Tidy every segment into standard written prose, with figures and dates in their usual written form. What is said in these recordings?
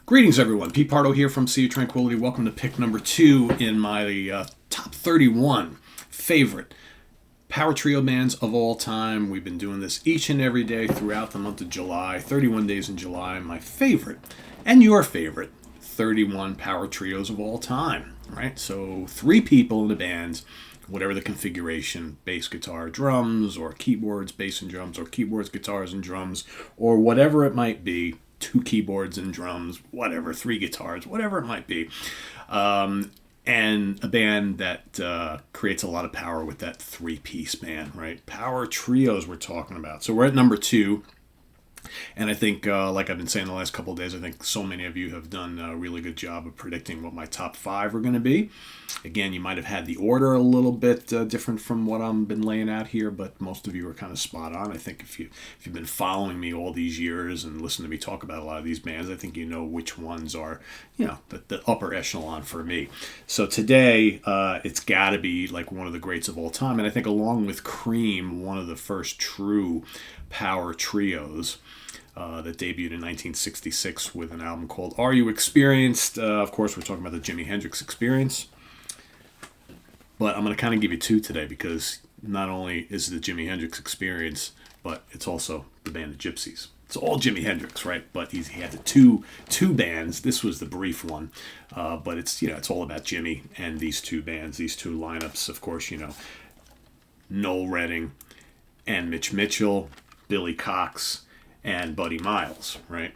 Greetings, everyone. Pete Pardo here from Sea of Tranquility. Welcome to pick number 2 in my top 31 favorite power trio bands of all time. We've been doing this each and every day throughout the month of July, 31 days in July. My favorite and your favorite 31 power trios of all time, right? So 3 people in the bands, whatever the configuration, bass, guitar, drums, or keyboards, bass and drums, or keyboards, guitars, and drums, or whatever it might be. 2 keyboards and drums, whatever, 3 guitars, whatever it might be. And a band that creates a lot of power with that 3-piece band, right? Power trios we're talking about. So we're at number 2. And I think, like I've been saying the last couple of days, I think so many of you have done a really good job of predicting what my top 5 are going to be. Again, you might have had the order a little bit different from what I've been laying out here, but most of you are kind of spot on. I think if you've been following me all these years and listened to me talk about a lot of these bands, I think you know which ones are, the upper echelon for me. So today, it's got to be like one of the greats of all time, and I think along with Cream, one of the first true power trios. That debuted in 1966 with an album called Are You Experienced? Of course, we're talking about the Jimi Hendrix Experience. But I'm going to kind of give you 2 today because not only is it the Jimi Hendrix Experience, but it's also the band The Gypsies. It's all Jimi Hendrix, right? But he had the two bands. This was the brief one, but it's all about Jimi and these 2 bands, these 2 lineups. Of course, Noel Redding and Mitch Mitchell, Billy Cox, and Buddy Miles, right?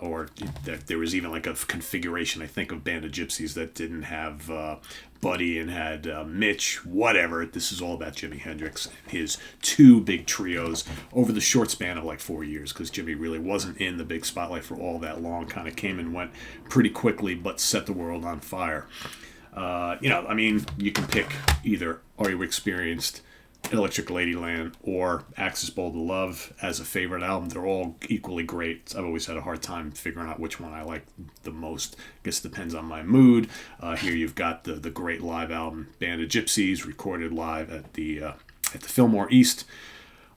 Or there was even like a configuration, I think, of Band of Gypsies that didn't have Buddy and had Mitch, whatever. This is all about Jimi Hendrix and his 2 big trios over the short span of like 4 years, because Jimi really wasn't in the big spotlight for all that long. Kind of came and went pretty quickly, but set the world on fire. You can pick either Are You Experienced, Electric Ladyland, or Axis Bold to Love as a favorite album. They're all equally great. I've always had a hard time figuring out which one I like the most. I guess it depends on my mood. Here you've got the great live album Band of Gypsies, recorded live at the Fillmore East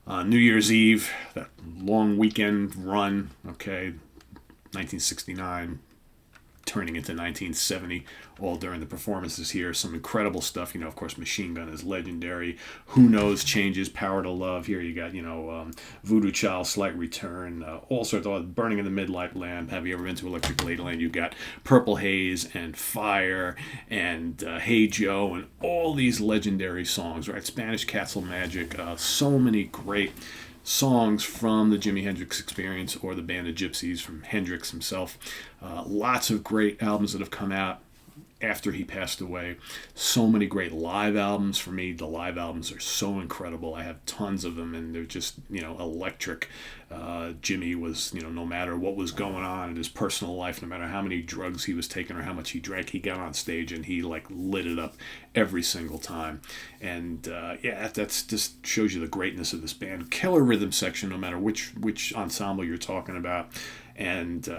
on New Year's Eve. That long weekend run, 1969 turning into 1970, all during the performances here. Some incredible stuff. Of course, Machine Gun is legendary. Who Knows Changes, Power to Love. Here you got, Voodoo Child, Slight Return, all sorts of Burning in the Midnight Lamp. Have you ever been to Electric Ladyland? You got Purple Haze and Fire and Hey Joe and all these legendary songs, right? Spanish Castle Magic. So many great songs from the Jimi Hendrix Experience or the Band of Gypsies from Hendrix himself. Lots of great albums that have come out after he passed away. So many great live albums. For me, the live albums are so incredible. I have tons of them, and they're just, electric. Jimi was, no matter what was going on in his personal life, no matter how many drugs he was taking or how much he drank, he got on stage and he lit it up every single time. And that's just shows you the greatness of this band. Killer rhythm section, no matter which ensemble you're talking about. And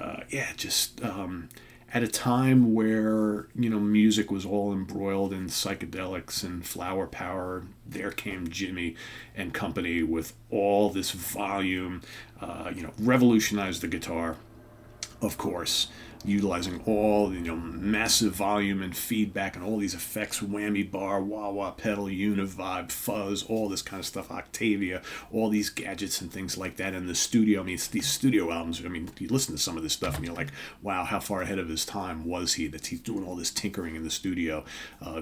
at a time where, music was all embroiled in psychedelics and flower power, there came Jimi and company with all this volume, revolutionized the guitar, of course, utilizing all massive volume and feedback and all these effects, whammy bar, wah-wah pedal, univibe, fuzz, all this kind of stuff, Octavia, all these gadgets and things like that in the studio. It's these studio albums. You listen to some of this stuff and you're like, wow, how far ahead of his time was he that he's doing all this tinkering in the studio.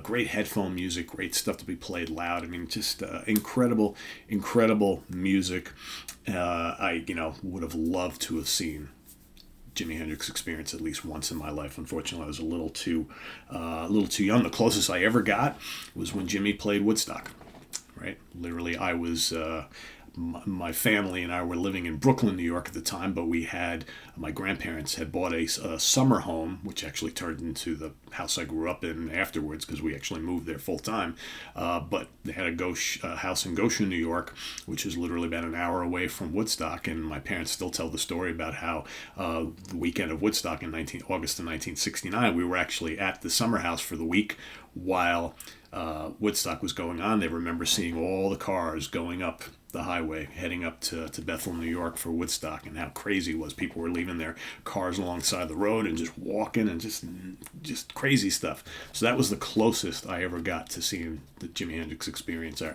Great headphone music, great stuff to be played loud. Just incredible music. I would have loved to have seen Jimi Hendrix Experience at least once in my life. Unfortunately, I was a little too young. The closest I ever got was when Jimi played Woodstock. Right, literally, I was. My family and I were living in Brooklyn, New York at the time, but my grandparents had bought a summer home, which actually turned into the house I grew up in afterwards because we actually moved there full time. But they had a house in Goshen, New York, which is literally about an hour away from Woodstock. And my parents still tell the story about how the weekend of Woodstock in August of 1969, we were actually at the summer house for the week while Woodstock was going on. They remember seeing all the cars going up the highway heading up to Bethel, New York for Woodstock, and how crazy it was. People were leaving their cars alongside the road and just walking and just crazy stuff. So that was the closest I ever got to seeing the Jimi Hendrix Experience, or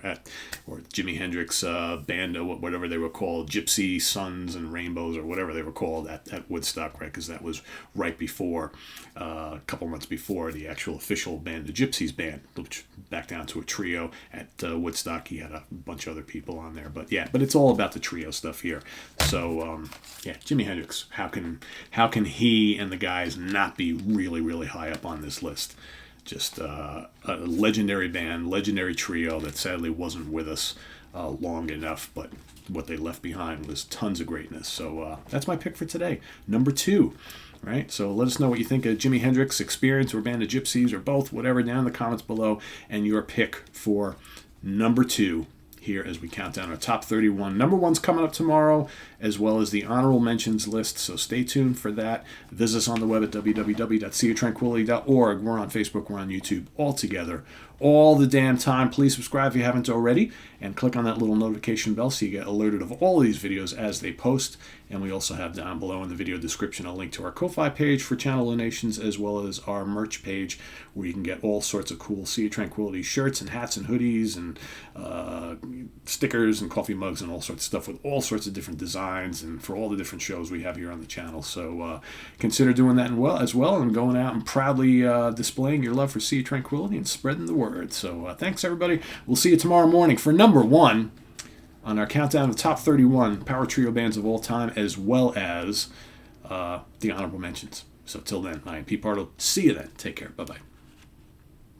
Jimi Hendrix band, or whatever they were called, Gypsy Suns and Rainbows, or whatever they were called at Woodstock, right? Because that was right before, a couple months before the actual official band, the Gypsies band, which back down to a trio at Woodstock. He had a bunch of other people on there, but it's all about the trio stuff here. So Jimi Hendrix. How can he and the guys not be really, really high up on this list? Just a legendary band, legendary trio that sadly wasn't with us long enough, but what they left behind was tons of greatness. So that's my pick for today, number 2. Right? So let us know what you think of Jimi Hendrix Experience or Band of Gypsies or both, whatever, down in the comments below, and your pick for number 2 here as we count down our top 31. Number 1's coming up tomorrow, as well as the honorable mentions list, so stay tuned for that. Visit us on the web at www.seaoftranquility.org. We're on Facebook, we're on YouTube, all together, all the damn time. Please subscribe if you haven't already, and click on that little notification bell so you get alerted of all of these videos as they post. And we also have down below in the video description a link to our Ko-Fi page for channel donations, as well as our merch page, where you can get all sorts of cool Sea of Tranquility shirts and hats and hoodies and stickers and coffee mugs and all sorts of stuff with all sorts of different designs and for all the different shows we have here on the channel. So consider doing that as well, and going out and proudly displaying your love for Sea of Tranquility and spreading the word. So thanks, everybody. We'll see you tomorrow morning for number 1 on our countdown of top 31 power trio bands of all time, as well as the honorable mentions. So till then, I am Pete Pardo. See you then. Take care. Bye-bye.